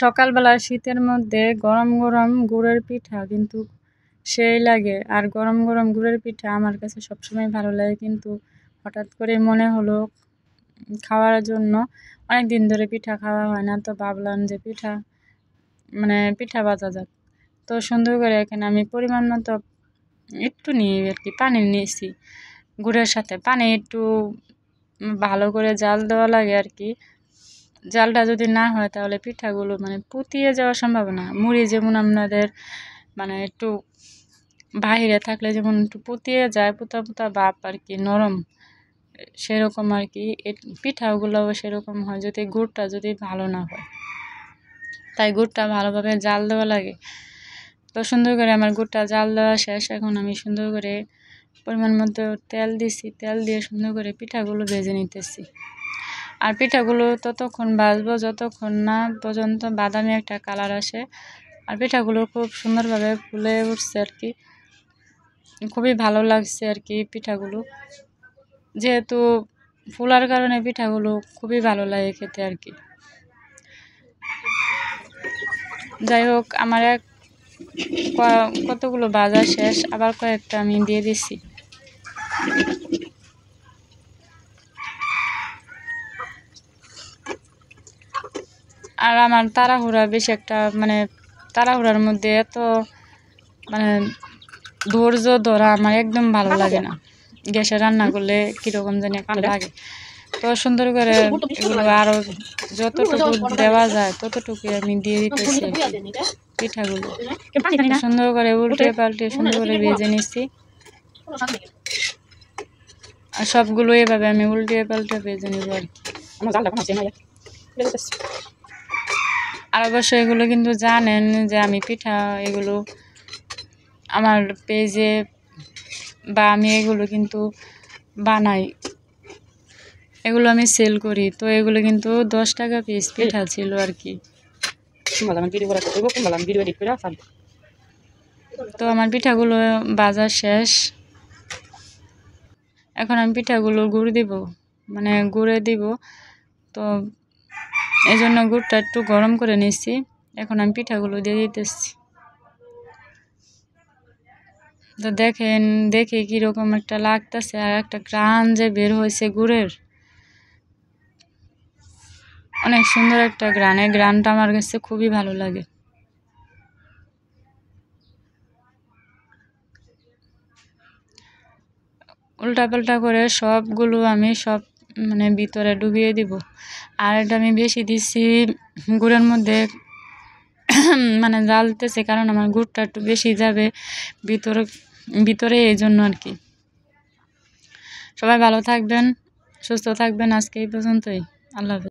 সকালবেলা শীতের মধ্যে গরম গরম গুড়ের পিঠা কিন্তু সেই লাগে। আর গরম গরম গুড়ের পিঠা আমার কাছে সবসময় ভালো লাগে, কিন্তু হঠাৎ করে মনে হলো খাওয়ার জন্য। অনেক দিন ধরে পিঠা খাওয়া হয় না, তো ভাবলাম যে পিঠা ভাজা যাক। তো সুন্দর করে এখানে আমি পরিমাণ মতো একটু নিয়ে আর কি পানি নিয়েছি, গুড়ের সাথে পানি একটু ভালো করে জাল দেওয়া লাগে আর কি। জালটা যদি না হয় তাহলে পিঠাগুলো পুতিয়ে যাওয়ার সম্ভাবনা। মুড়ি যেমন আপনাদের একটু বাহিরে থাকলে যেমন একটু পুতিয়ে যায়, পুতা পুতা ভাব আর কি, নরম সেরকম আর কি। পিঠাগুলোও সেরকম হয় যদি গুড়টা যদি ভালো না হয়, তাই গুড়টা ভালোভাবে জাল দেওয়া লাগে। তো সুন্দর করে আমার গুড়টা জাল দেওয়া শেষ। এখন আমি সুন্দর করে পরিমাণ মতো তেল দিছি, তেল দিয়ে সুন্দর করে পিঠাগুলো ভেজে নিতেছি। আর পিঠাগুলো ততক্ষণ ভাজবো যতক্ষণ না পর্যন্ত বাদামি একটা কালার আসে। আর পিঠাগুলো খুব সুন্দরভাবে ফুলে উঠছে আর কি, খুবই ভালো লাগছে আর কি পিঠাগুলো। যেহেতু ফুলার কারণে পিঠাগুলো খুবই ভালো লাগে খেতে আর কি। যাই হোক, আমার কতগুলো ভাজা শেষ, আবার কয়েকটা আমি দিয়ে দিছি। আর আমার তাড়াহুড়া বেশি একটা তাড়াহুড়ার মধ্যে এত ধৈর্য ধরা আমার একদম ভালো লাগে না। গ্যাসে রান্না করলে কিরকম জানি একটা লাগে। তো সুন্দর করে এগুলো আরো যতটুকু দেওয়া যায় ততটুকু আমি দিয়ে দিতেছি পিঠাগুলো। সুন্দর করে উল্টে পাল্টে সুন্দর করে ভেজে নিচ্ছি। আর সবগুলো এভাবে আমি উল্টে পাল্টে ভেজে নিব আর কি। আর অবশ্য এগুলো কিন্তু জানেন যে আমি পিঠা এগুলো আমার পেজে বা আমি এগুলো কিন্তু বানাই, এগুলো আমি সেল করি। তো এগুলো কিন্তু 10 টাকা পিস পিঠা ছিল আর কি। তো আমার পিঠাগুলো ভাজা শেষ। এখন আমি পিঠাগুলো গুড়ে দিব। তো এই জন্য গুড়টা একটু গরম করে নিচ্ছি। এখন আমি পিঠাগুলো দিয়ে দিতেছি। তো দেখে কিরকম একটা লাগতেছে, আর একটা ঘ্রাণ যে বের হয়েছে গুড়ের, অনেক সুন্দর একটা ঘ্রাণটা আমার কাছে খুবই ভালো লাগে। উল্টা পাল্টা করে সবগুলো আমি ভিতরে ডুবিয়ে দিব। আর এটা আমি বেশি দিচ্ছি গুড়ের মধ্যে জ্বালতেছে, কারণ আমার গুড়টা একটু বেশি যাবে ভিতরে এই জন্য আর কি। সবাই ভালো থাকবেন, সুস্থ থাকবেন। আজকে এই পর্যন্তই। আল্লাহ হাফেজ।